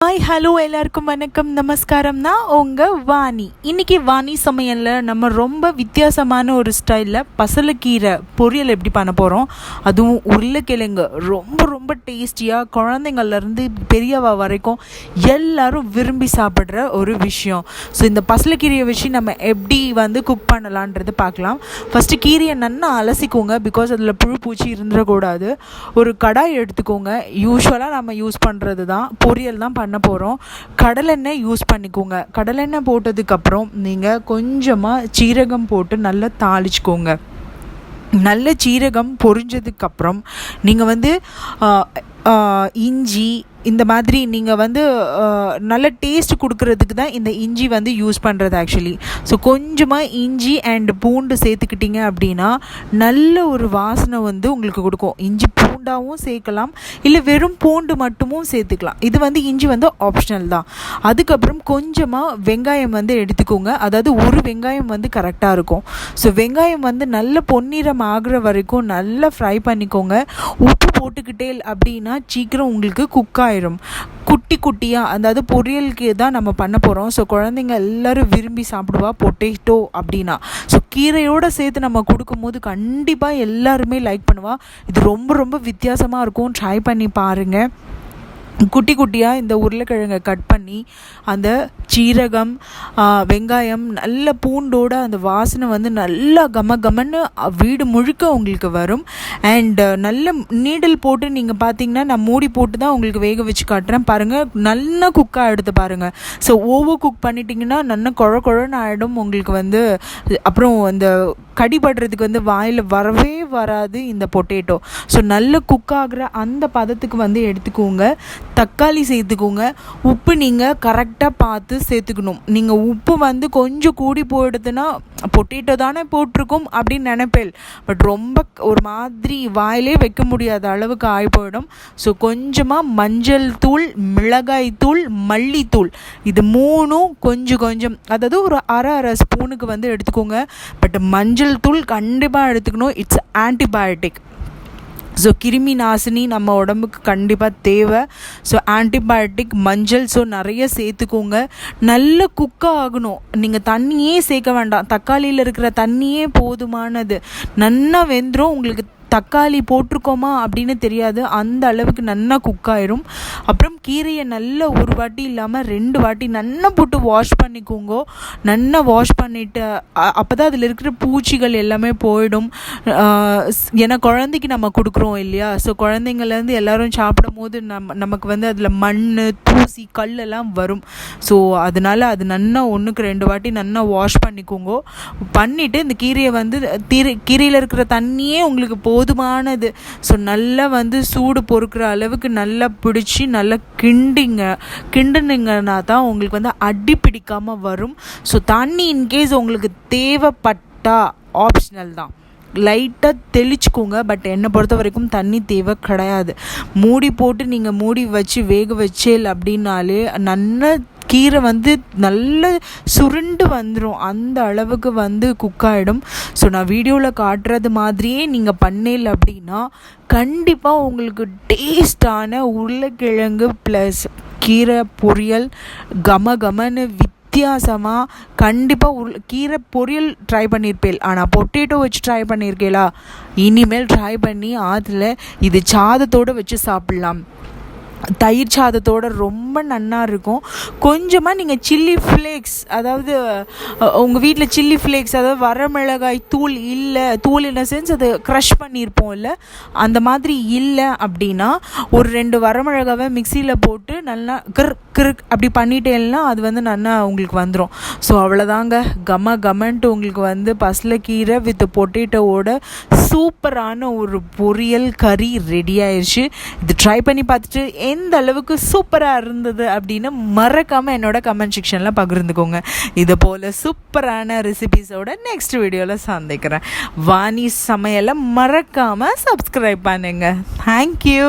Hi hello எல்லாருக்கும் வணக்கம் நமஸ்காரம் தான் உங்கள் வாணி. இன்றைக்கி வாணி சமையலில் நம்ம ரொம்ப வித்தியாசமான ஒரு ஸ்டைலில் பசலைக்கீரை பொரியல் எப்படி பண்ண போகிறோம். அதுவும் உருளைக்கிழங்கு ரொம்ப ரொம்ப டேஸ்டியாக குழந்தைங்கள்லேருந்து பெரியவா வரைக்கும் எல்லோரும் விரும்பி சாப்பிட்ற ஒரு விஷயம். ஸோ இந்த பசலைக்கீரையை வச்சு நம்ம எப்படி குக் பண்ணலான்றது பார்க்கலாம். ஃபஸ்ட்டு கீரையை நல்லா அலசிக்கோங்க, பிகாஸ் அதில் புழு பூச்சி இருந்துடக்கூடாது. ஒரு கடாய் எடுத்துக்கோங்க. யூஸ்வலாக நம்ம யூஸ் பண்ணுறது தான் பொரியல் தான் பண்ண போகிறோம். கடலெண்ணெய் யூஸ் பண்ணிக்கோங்க. கடலெண்ணெய் போட்டதுக்கப்புறம் நீங்கள் கொஞ்சமாக சீரகம் போட்டு நல்லா தாளிச்சுக்கோங்க. நல்ல சீரகம் பொரிஞ்சதுக்கப்புறம் நீங்கள் இஞ்சி இந்த மாதிரி நீங்கள் நல்ல டேஸ்ட் கொடுக்கறதுக்கு தான் இந்த இஞ்சி யூஸ் பண்ணுறது ஆக்சுவலி. ஸோ கொஞ்சமாக இஞ்சி அண்ட் பூண்டு சேர்த்துக்கிட்டிங்க அப்படின்னா நல்ல ஒரு வாசனை உங்களுக்கு கொடுக்கும். இஞ்சி பூண்டாகவும் சேர்க்கலாம், இல்லை வெறும் பூண்டு மட்டுமும் சேர்த்துக்கலாம். இது இஞ்சி ஆப்ஷனல் தான். அதுக்கப்புறம் கொஞ்சமாக வெங்காயம் எடுத்துக்கோங்க. அதாவது ஒரு வெங்காயம் கரெக்டாக இருக்கும். ஸோ வெங்காயம் நல்ல பொன்னிறம் ஆகிற வரைக்கும் நல்லா ஃப்ரை பண்ணிக்கோங்க. உப்பு போட்டுக்கிட்டே அப்படின்னா சீக்கிரம் உங்களுக்கு குக் ஆயிரும். குட்டி குட்டியாக, அதாவது பொரியலுக்கு தான் நம்ம பண்ண போகிறோம். ஸோ குழந்தைங்க எல்லோரும் விரும்பி சாப்பிடுவா பொட்டேட்டோ அப்படின்னா. ஸோ கீரையோடு சேர்த்து நம்ம கொடுக்கும்போது கண்டிப்பாக எல்லாருமே லைக் பண்ணுவா. இது ரொம்ப ரொம்ப வித்தியாசமாக இருக்கும். ட்ரை பண்ணி பாருங்கள். குட்டி குட்டியாக இந்த உருளைக்கிழங்கை கட் பண்ணி அந்த சீரகம் வெங்காயம் நல்ல பூண்டோட அந்த வாசனை நல்லா கமன்னு வீடு முழுக்க உங்களுக்கு வரும். அண்ட் நல்ல நீடல் போட்டு நீங்கள் பார்த்தீங்கன்னா நான் மூடி போட்டு தான் உங்களுக்கு வேக வச்சு காட்டுறேன் பாருங்கள். நல்லா குக்காக எடுத்து பாருங்கள். ஸோ ஓவர் குக் பண்ணிட்டீங்கன்னா நல்லா குழன்னு ஆகிடும் உங்களுக்கு. அப்புறம் அந்த கடிபடுறதுக்கு வாயில் வரவே வராது இந்த பொட்டேட்டோ. ஸோ நல்ல குக் ஆகிற அந்த பதத்துக்கு எடுத்துக்கோங்க. தக்காளி சேர்த்துக்கோங்க. உப்பு நீங்கள் கரெக்டாக பார்த்து சேர்த்துக்கணும். நீங்கள் உப்பு கொஞ்சம் கூடி போயிடுதுன்னா பொட்டேட்டோ தானே போட்டிருக்கோம் அப்படின்னு நினைப்பேன். பட் ரொம்ப ஒரு மாதிரி வாயிலே வைக்க முடியாத அளவுக்கு ஆகி போயிடும். ஸோ கொஞ்சமாக மஞ்சள் தூள், மிளகாய் தூள், மல்லித்தூள், இது மூணும் கொஞ்சம் அதாவது ஒரு அரை ஸ்பூனுக்கு எடுத்துக்கோங்க. பட் மஞ்சள் தூள் கண்டிப்பாக எடுத்துக்கணும். It's antibiotic. ஸோ கிருமி நாசினி நம்ம உடம்புக்கு கண்டிப்பாக தேவை. ஸோ ஆன்டிபயோட்டிக் மஞ்சள் ஸோ நிறைய சேர்த்துக்கோங்க. நல்ல குக்காக ஆகணும். நீங்கள் தண்ணியே சேர்க்க வேண்டாம். தக்காளியில் இருக்கிற தண்ணியே போதுமானது. நல்லா வெந்துடும். உங்களுக்கு தக்காளி போட்டிருக்கோமா அப்படின்னு தெரியாது, அந்த அளவுக்கு நல்லா குக்காயிரும். அப்புறம் கீரையை நல்லா ஒரு வாட்டி இல்லாமல் 2 வாட்டி நல்லா போட்டு வாஷ் பண்ணிக்கோங்க. நல்லா வாஷ் பண்ணிவிட்டு அப்போ தான் அதில் இருக்கிற பூச்சிகள் எல்லாமே போயிடும். ஏன்னா குழந்தைக்கு நம்ம கொடுக்குறோம் இல்லையா. ஸோ குழந்தைங்கள்லேருந்து எல்லோரும் சாப்பிடும் போது நமக்கு அதில் மண், தூசி, கல்லெல்லாம் வரும். ஸோ அதனால் அது நல்லா 1க்கு 2 வாட்டி நல்லா வாஷ் பண்ணிக்கோங்க. பண்ணிவிட்டு இந்த கீரையை கீரையில் இருக்கிற தண்ணியே உங்களுக்கு போதுமானது. ஸோ நல்லா சூடு பொறுக்கிற அளவுக்கு நல்லா பிடிச்சி நல்லா கிண்டுனீங்கன்னா தான் உங்களுக்கு அடி பிடிக்காமல் வரும். ஸோ தண்ணி இன்கேஸ் உங்களுக்கு தேவைப்பட்டா ஆப்ஷனல் தான், லைட்டாக தெளிச்சுக்கோங்க. பட் என்னை பொறுத்த வரைக்கும் தண்ணி தேவை கிடையாது. மூடி போட்டு நீங்கள் மூடி வச்சு வேக வச்சேல் அப்படின்னாலே நல்லா கீரை நல்ல சுருண்டு வந்துடும். அந்த அளவுக்கு குக் ஆகிடும். ஸோ நான் வீடியோவில் காட்டுறது மாதிரியே நீங்கள் பண்ணல அப்படின்னா கண்டிப்பாக உங்களுக்கு டேஸ்டான உருளைக்கிழங்கு ப்ளஸ் கீரை பொரியல் கமன்னு வித்தியாசமாக கண்டிப்பாக கீரை பொரியல் ட்ரை பண்ணியிருப்பேன். ஆனால் பொட்டேட்டோ வச்சு ட்ரை பண்ணியிருக்கேளா? இனிமேல் ட்ரை பண்ணி அதில் இது சாதத்தோடு வச்சு சாப்பிட்லாம். தயிர் சாதத்தோடு ரொம்ப நல்லா இருக்கும். கொஞ்சமாக நீங்கள் சில்லி ஃப்ளேக்ஸ், அதாவது உங்கள் வீட்டில் சில்லி ஃப்ளேக்ஸ், அதாவது வரமிளகாய் தூள் இல்லை, தூள் இன் சென்ஸ் அது க்ரஷ் பண்ணியிருப்போம் இல்லை, அந்த மாதிரி இல்லை அப்படின்னா ஒரு 2 வரமிளகாவை மிக்சியில் போட்டு நல்லா கிறுக் அப்படி பண்ணிட்டேன்னா அது நல்லா உங்களுக்கு வந்துடும். ஸோ அவ்வளோதாங்க. கமன்ட்டு உங்களுக்கு பசலைக்கீரை வித் பொட்டேட்டோவோட சூப்பரான ஒரு பொரியல் கறி ரெடி ஆயிடுச்சு. இது ட்ரை பண்ணி பார்த்துட்டு எந்த அளவுக்கு சூப்பராக இருந்தது அப்படின்னு மறக்காமல் என்னோட கமெண்ட் செக்ஷனில் பகிர்ந்துக்கோங்க. இது போல் சூப்பரான ரெசிபீஸோட நெக்ஸ்ட் வீடியோவில் சந்திக்கிறேன். வாணி சமையலை மறக்காமல் சப்ஸ்கிரைப் பண்ணுங்க. தேங்க்யூ.